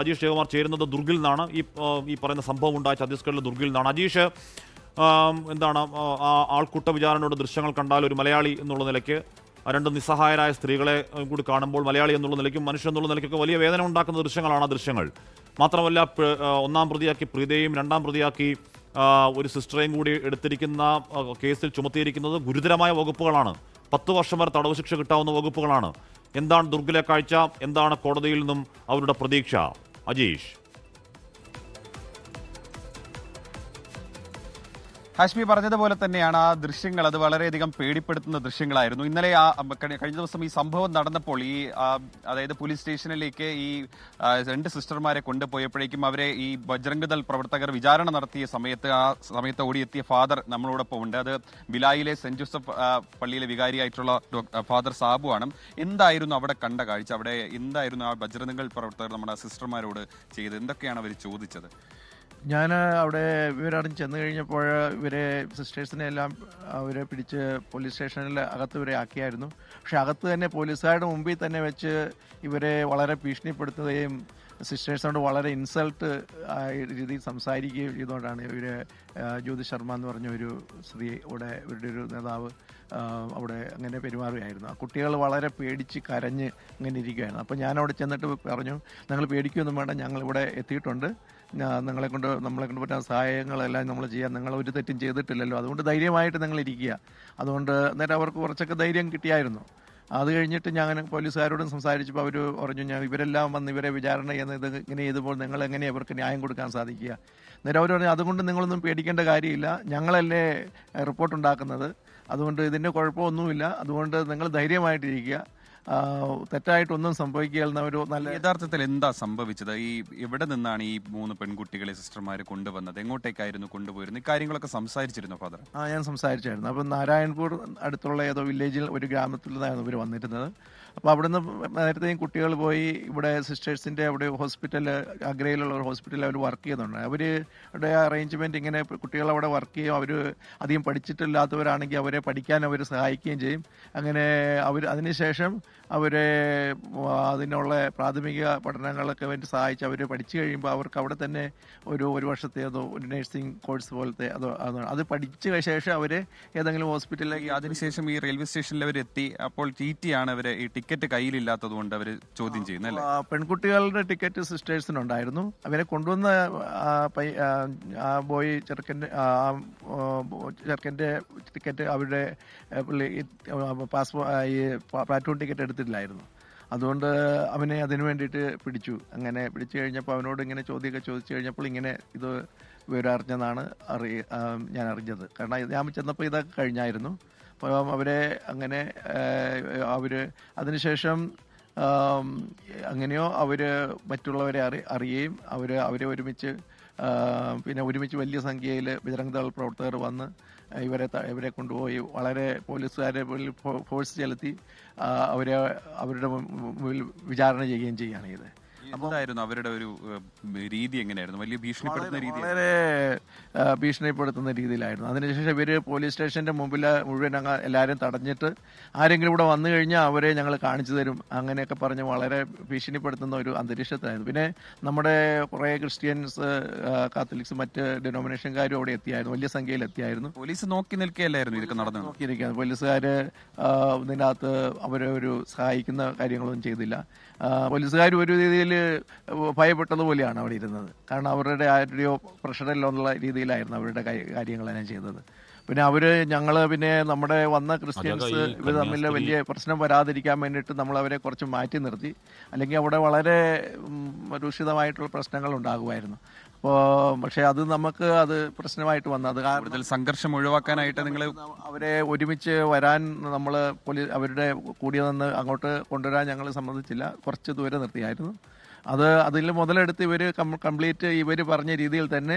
അജീഷ് ജയകുമാർ ചേരുന്നത് ദുർഗിൽ നിന്നാണ്. ഈ പറയുന്ന സംഭവം ഉണ്ടായ ഛത്തീസ്ഗഡിലെ ദുർഗിൽ നിന്നാണ്. അജീഷ്, എന്താണ് ആൾക്കൂട്ട വിചാരണയുടെ ദൃശ്യങ്ങൾ കണ്ടാൽ ഒരു മലയാളി എന്നുള്ള നിലയ്ക്ക്, രണ്ട് നിസ്സഹായരായ സ്ത്രീകളെ കൂടി കാണുമ്പോൾ മലയാളി എന്നുള്ള നിലയ്ക്കും മനുഷ്യൻ എന്നുള്ള നിലയ്ക്കൊക്കെ വലിയ വേദന ഉണ്ടാക്കുന്ന ദൃശ്യങ്ങളാണ് ആ ദൃശ്യങ്ങൾ. മാത്രമല്ല, ഒന്നാം പ്രതിയാക്കി പ്രീതയും രണ്ടാം പ്രതിയാക്കി ഒരു സിസ്റ്ററേയും കൂടി എടുത്തിരിക്കുന്ന കേസിൽ ചുമത്തിയിരിക്കുന്നത് ഗുരുതരമായ വകുപ്പുകളാണ്. 10 വർഷം വരെ തടവ് ശിക്ഷ കിട്ടാവുന്ന വകുപ്പുകളാണ്. എന്താണ് ദുർഗിലെ കാഴ്ച? എന്താണ് കോടതിയിൽ നിന്നും അവരുടെ പ്രതീക്ഷ? അജീഷ്. ഹാഷ്മി പറഞ്ഞതുപോലെ തന്നെയാണ് ആ ദൃശ്യങ്ങൾ. അത് വളരെയധികം പേടിപ്പെടുത്തുന്ന ദൃശ്യങ്ങളായിരുന്നു. ഇന്നലെ കഴിഞ്ഞ ദിവസം ഈ സംഭവം നടന്നപ്പോൾ അതായത് പോലീസ് സ്റ്റേഷനിലേക്ക് ഈ 2 സിസ്റ്റർമാരെ കൊണ്ടുപോയപ്പോഴേക്കും അവരെ ഈ ബജ്രംഗ് ദൾ പ്രവർത്തകർ വിചാരണ നടത്തിയ സമയത്ത് ഓടിയെത്തിയ ഫാദർ നമ്മളോടൊപ്പം ഉണ്ട്. അത് ബിലായിലെ സെന്റ് ജോസഫ് പള്ളിയിലെ വികാരിയായിട്ടുള്ള ഫാദർ സാബു ആണ്. എന്തായിരുന്നു അവിടെ കണ്ട കാഴ്ച? അവിടെ എന്തായിരുന്നു ആ ബജ്രംഗ് ദൾ പ്രവർത്തകർ നമ്മുടെ സിസ്റ്റർമാരോട് ചെയ്തത്? എന്തൊക്കെയാണ് അവർ ചോദിച്ചത്? ഞാൻ അവിടെ ഇവരറിഞ്ഞ് ചെന്ന് കഴിഞ്ഞപ്പോൾ ഇവരെ സിസ്റ്റേഴ്സിനെ എല്ലാം അവരെ പിടിച്ച് പോലീസ് സ്റ്റേഷനിൽ അകത്ത് ഇവരെ ആക്കിയായിരുന്നു. പക്ഷെ അകത്ത് തന്നെ പോലീസുകാരുടെ മുമ്പിൽ തന്നെ വെച്ച് ഇവരെ വളരെ ഭീഷണിപ്പെടുത്തുകയും സിസ്റ്റേഴ്സിനോട് വളരെ ഇൻസൾട്ട് രീതിയിൽ സംസാരിക്കുകയും ചെയ്തുകൊണ്ടാണ് ഇവർ ജ്യോതി ശർമ്മ എന്ന് പറഞ്ഞ ഒരു സ്ത്രീ ഇവിടെ ഇവരുടെ ഒരു നേതാവ് അവിടെ അങ്ങനെ പെരുമാറുകയായിരുന്നു. ആ കുട്ടികൾ വളരെ പേടിച്ച് കരഞ്ഞ് അങ്ങനെ ഇരിക്കുകയായിരുന്നു. അപ്പോൾ ഞാനവിടെ ചെന്നിട്ട് പറഞ്ഞു, നിങ്ങൾ പേടിക്കുകയൊന്നും വേണ്ട, ഞങ്ങളിവിടെ എത്തിയിട്ടുണ്ട്, നമ്മളെ കൊണ്ട് പറ്റുന്ന സഹായങ്ങളെല്ലാം നമ്മൾ ചെയ്യാം, നിങ്ങൾ ഒരു തെറ്റും ചെയ്തിട്ടില്ലല്ലോ, അതുകൊണ്ട് ധൈര്യമായിട്ട് നിങ്ങൾ ഇരിക്കുക. അതുകൊണ്ട് അന്നേരം അവർക്ക് കുറച്ചൊക്കെ ധൈര്യം കിട്ടിയായിരുന്നു. അത് കഴിഞ്ഞിട്ട് ഞാൻ പോലീസുകാരോടും സംസാരിച്ചപ്പോൾ അവർ പറഞ്ഞു, ഞാൻ ഇവരെല്ലാം വന്ന് ഇവരെ വിചാരണ ചെയ്യുന്നത് ഇങ്ങനെ ചെയ്തപ്പോൾ നിങ്ങൾ എങ്ങനെ ഇവർക്ക് ന്യായം കൊടുക്കാൻ സാധിക്കുക? അന്നേരം അവർ പറഞ്ഞു, അതുകൊണ്ട് നിങ്ങളൊന്നും പേടിക്കേണ്ട കാര്യമില്ല, ഞങ്ങളല്ലേ റിപ്പോർട്ടുണ്ടാക്കുന്നത്, അതുകൊണ്ട് ഇതിൻ്റെ കുഴപ്പമൊന്നുമില്ല, അതുകൊണ്ട് നിങ്ങൾ ധൈര്യമായിട്ടിരിക്കുക, തെറ്റായിട്ടൊന്നും സംഭവിക്കുകയെന്ന ഒരു നല്ല. യഥാർത്ഥത്തിൽ എന്താ സംഭവിച്ചത്? എവിടെ നിന്നാണ് ഈ 3 പെൺകുട്ടികളെ സിസ്റ്റർമാർ കൊണ്ടുവന്നത്? എങ്ങോട്ടേക്കായിരുന്നു കൊണ്ടുപോയിരുന്നത്? ഇക്കാര്യങ്ങളൊക്കെ സംസാരിച്ചിരുന്നു ഫാദർ? ഞാൻ സംസാരിച്ചായിരുന്നു. അപ്പം നാരായൺപൂർ അടുത്തുള്ള ഏതോ വില്ലേജിൽ ഒരു ഗ്രാമത്തിൽ നിന്നായിരുന്നു ഇവർ വന്നിരുന്നത്. അപ്പോൾ അവിടുന്ന് നേരത്തെയും കുട്ടികൾ പോയി ഇവിടെ സിസ്റ്റേഴ്സിൻ്റെ അവിടെ ഹോസ്പിറ്റൽ, അഗ്രയിലുള്ള ഒരു ഹോസ്പിറ്റലിൽ അവർ വർക്ക് ചെയ്യുന്നുണ്ട്. അവരുടെ അറേഞ്ച്മെൻറ്റ് ഇങ്ങനെ കുട്ടികൾ അവിടെ വർക്ക് ചെയ്യും. അവർ അധികം പഠിച്ചിട്ടില്ലാത്തവരാണെങ്കിൽ അവരെ പഠിക്കാൻ അവർ സഹായിക്കുകയും ചെയ്യും. അങ്ങനെ അതിനുശേഷം അവരെ അതിനുള്ള പ്രാഥമിക പഠനങ്ങളൊക്കെ വേണ്ടി സഹായിച്ച് അവർ പഠിച്ചു കഴിയുമ്പോൾ അവർക്ക് അവിടെ തന്നെ ഒരു വർഷത്തേതോ ഒരു നഴ്സിംഗ് കോഴ്സ് പോലത്തെ അത് പഠിച്ച ശേഷം അവർ ഏതെങ്കിലും ഹോസ്പിറ്റലിലേക്ക്. അതിനുശേഷം ഈ റെയിൽവേ സ്റ്റേഷനിൽ അവരെത്തി. അപ്പോൾ ടി.ടി.ആണ് അവർ ഈ ടിക്കറ്റ് കയ്യിലില്ലാത്തത് കൊണ്ട് അവർ ചോദ്യം ചെയ്യുന്നത്. പെൺകുട്ടികളുടെ ടിക്കറ്റ് സിസ്റ്റേഴ്സിനുണ്ടായിരുന്നു. അവരെ കൊണ്ടുവന്ന ബോയ് ചെറുക്കൻ്റെ ടിക്കറ്റ് അവരുടെ ഈ പ്ലാറ്റൂൺ ടിക്കറ്റ് എടുത്തിട്ടില്ലായിരുന്നു. അതുകൊണ്ട് അവനെ അതിനു വേണ്ടിയിട്ട് പിടിച്ചു. അങ്ങനെ പിടിച്ചു കഴിഞ്ഞപ്പോൾ അവനോട് ഇങ്ങനെ ചോദ്യമൊക്കെ ചോദിച്ചു കഴിഞ്ഞപ്പോൾ ഇങ്ങനെ ഇത് വിവരം അറിഞ്ഞതാണ് ഞാൻ അറിഞ്ഞത്. കാരണം ഞാൻ ചെന്നപ്പോൾ ഇതൊക്കെ കഴിഞ്ഞായിരുന്നു. അപ്പോൾ അവരെ അങ്ങനെ അതിനുശേഷം അങ്ങനെയോ അവർ മറ്റുള്ളവരെ അറിയുകയും അവരെ ഒരുമിച്ച് വലിയ സംഖ്യയിൽ ബജ്രംഗ് ദൾ പ്രവർത്തകർ വന്ന് ഇവരെ കൊണ്ടുപോയി വളരെ പോലീസുകാരെ ഫോഴ്സ് ചെലുത്തി അവരുടെ മുമ്പിൽ വിചാരണ ചെയ്യുകയും ചെയ്യുകയാണ് ചെയ്തത്. എന്തായിരുന്നു അവരുടെ ഒരു രീതി? എങ്ങനെയായിരുന്നു? വലിയ ഭീഷണിപ്പെടുത്തുന്ന രീതി? വളരെ ഭീഷണിപ്പെടുത്തുന്ന രീതിയിലായിരുന്നു. അതിനുശേഷം ഇവർ പോലീസ് സ്റ്റേഷൻ്റെ മുമ്പിൽ മുഴുവൻ എല്ലാവരും തടഞ്ഞിട്ട് ആരെങ്കിലും ഇവിടെ വന്നു കഴിഞ്ഞാൽ അവരെ ഞങ്ങൾ കാണിച്ചു തരും അങ്ങനെയൊക്കെ പറഞ്ഞ് വളരെ ഭീഷണിപ്പെടുത്തുന്ന ഒരു അന്തരീക്ഷത്തിലായിരുന്നു. പിന്നെ നമ്മുടെ കുറേ ക്രിസ്ത്യൻസ്, കാത്തലിക്സ്, മറ്റ് ഡിനോമിനേഷൻകാരും അവിടെ എത്തിയായിരുന്നു, വലിയ സംഖ്യയിൽ എത്തിയായിരുന്നു. പോലീസ് നോക്കി നിൽക്കുകയല്ലായിരുന്നു ഇതൊക്കെ നടന്നു? നോക്കിയിരിക്കുകയാണ്. പോലീസുകാർ ഇതിനകത്ത് അവരെ ഒരു സഹായിക്കുന്ന കാര്യങ്ങളൊന്നും ചെയ്തില്ല. പോലീസുകാർ ഒരു രീതിയിൽ ഭയപ്പെട്ടതുപോലെയാണ് അവിടെ ഇരുന്നത്. കാരണം അവരുടെ ആരുടെയോ പ്രഷറിലുള്ള രീതിയിലായിരുന്നു അവരുടെ കാര്യങ്ങളെല്ലാം ചെയ്തത്. പിന്നെ ഞങ്ങൾ നമ്മുടെ വന്ന ക്രിസ്ത്യൻസ് ഇവർ തമ്മിൽ വലിയ പ്രശ്നം വരാതിരിക്കാൻ വേണ്ടിയിട്ട് നമ്മളവരെ കുറച്ച് മാറ്റി നിർത്തി. അല്ലെങ്കിൽ അവിടെ വളരെ രൂക്ഷിതമായിട്ടുള്ള പ്രശ്നങ്ങൾ ഉണ്ടാകുമായിരുന്നു. പക്ഷെ അത് പ്രശ്നമായിട്ട് വന്നത് കൂടുതൽ സംഘർഷം ഒഴിവാക്കാനായിട്ട് നിങ്ങൾ അവരെ ഒരുമിച്ച് വരാൻ നമ്മൾ അവരുടെ കൂടി നിന്ന് അങ്ങോട്ട് കൊണ്ടുവരാൻ ഞങ്ങൾ സമ്മതിച്ചില്ല. കുറച്ച് ദൂരെ നിർത്തിയായിരുന്നു. അതിൽ മുതലെടുത്ത് ഇവർ കംപ്ലീറ്റ് ഇവർ പറഞ്ഞ രീതിയിൽ തന്നെ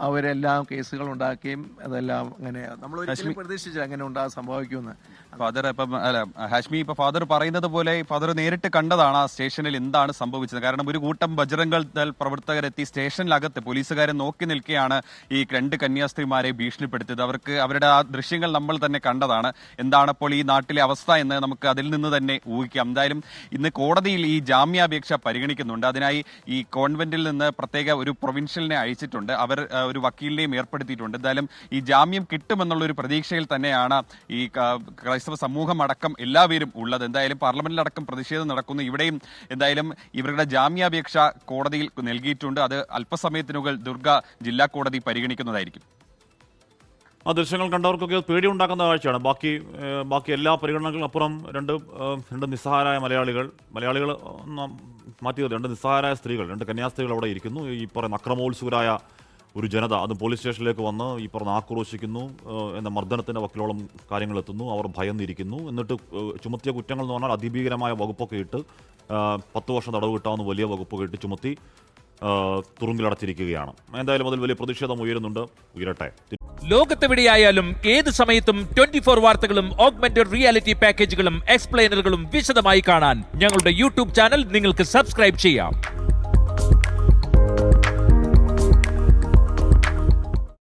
അവരെല്ലാം കേസുകൾ ഉണ്ടാക്കുകയും അതെല്ലാം അങ്ങനെ നമ്മൾ ഒരിക്കലും പ്രതീക്ഷിച്ചില്ല അങ്ങനെ സംഭവിക്കുമെന്ന്. ഫാദർ ഇപ്പം അല്ല ഹാഷ്മി, ഇപ്പൊ ഫാദർ പറയുന്നത് പോലെ ഫാദർ നേരിട്ട് കണ്ടതാണ് ആ സ്റ്റേഷനിൽ എന്താണ് സംഭവിച്ചത്. കാരണം ഒരു കൂട്ടം ബജറംഗ് ദൾ പ്രവർത്തകരെത്തി സ്റ്റേഷനിലകത്ത് പോലീസുകാരെ നോക്കി നിൽക്കുകയാണ് ഈ 2 കന്യാസ്ത്രീമാരെ ഭീഷണിപ്പെടുത്തിയത്. അവരുടെ ആ ദൃശ്യങ്ങൾ നമ്മൾ തന്നെ കണ്ടതാണ്. എന്താണ് അപ്പോൾ ഈ നാട്ടിലെ അവസ്ഥ എന്ന് നമുക്ക് അതിൽ നിന്ന് തന്നെ ഊഹിക്കാം. എന്തായാലും ഇന്ന് കോടതിയിൽ ഈ ജാമ്യാപേക്ഷ പരിഗണിക്കുന്നുണ്ട്. അതിനായി ഈ കോൺവെന്റിൽ നിന്ന് പ്രത്യേക ഒരു പ്രൊവിൻഷ്യലിനെ അയച്ചിട്ടുണ്ട്. അവർ ഒരു വക്കീലിനെയും ഏർപ്പെടുത്തിയിട്ടുണ്ട്. എന്തായാലും ഈ ജാമ്യം കിട്ടുമെന്നുള്ള ഒരു പ്രതീക്ഷയിൽ തന്നെയാണ് ഈ ക്രൈസ്തവ സമൂഹം അടക്കം എല്ലാവരും ഉള്ളത്. എന്തായാലും പാർലമെന്റിലടക്കം പ്രതിഷേധം നടക്കുന്നു. ഇവിടെയും എന്തായാലും ഇവരുടെ ജാമ്യാപേക്ഷ കോടതിയിൽ നൽകിയിട്ടുണ്ട്. അത് അല്പസമയത്തിനുള്ളിൽ ദുർഗ ജില്ലാ കോടതി പരിഗണിക്കുന്നതായിരിക്കും. ആ ദൃശ്യങ്ങൾ കണ്ടവർക്കൊക്കെ പേടി ഉണ്ടാക്കുന്ന കാഴ്ചയാണ്. ബാക്കി എല്ലാ പരിഗണനകൾക്കപ്പുറം രണ്ട് നിസ്സഹായരായ മലയാളികൾ മാറ്റി 2 നിസ്സഹായരായ സ്ത്രീകൾ, 2 കന്യാസ്ത്രീകൾ അവിടെ ഇരിക്കുന്നു. ഈ പറയുന്ന അക്രമോത്സുകരായ ഒരു ജനത അതും പോലീസ് സ്റ്റേഷനിലേക്ക് വന്ന് ഈ പറഞ്ഞ ആക്രോശിക്കുന്നു, എന്ന മർദ്ദനത്തിൻ്റെ വക്കിലോളം കാര്യങ്ങൾ എത്തുന്നു. അവർ ഭയന്നിരിക്കുന്നു. എന്നിട്ട് ചുമത്തിയ കുറ്റങ്ങൾ എന്ന് പറഞ്ഞാൽ അതിഭീകരമായ വകുപ്പൊക്കെ ഇട്ട് 10 വർഷം തടവ് കിട്ടാവുന്ന വലിയ വകുപ്പൊക്കെ ഇട്ട് ചുമത്തി തുറുങ്കിലടച്ചിരിക്കുകയാണ്. എന്തായാലും അതിൽ വലിയ പ്രതിഷേധം ഉയരട്ടെ. ലോകത്തെവിടെയായാലും ഏത് സമയത്തും 24 വാർത്തകളും ഓഗ്മെന്റഡ് റിയാലിറ്റി പാക്കേജുകളും എക്സ്പ്ലെയിനറുകളും വിശദമായി കാണാൻ ഞങ്ങളുടെ യൂട്യൂബ് ചാനൽ നിങ്ങൾക്ക് സബ്സ്ക്രൈബ് ചെയ്യാം.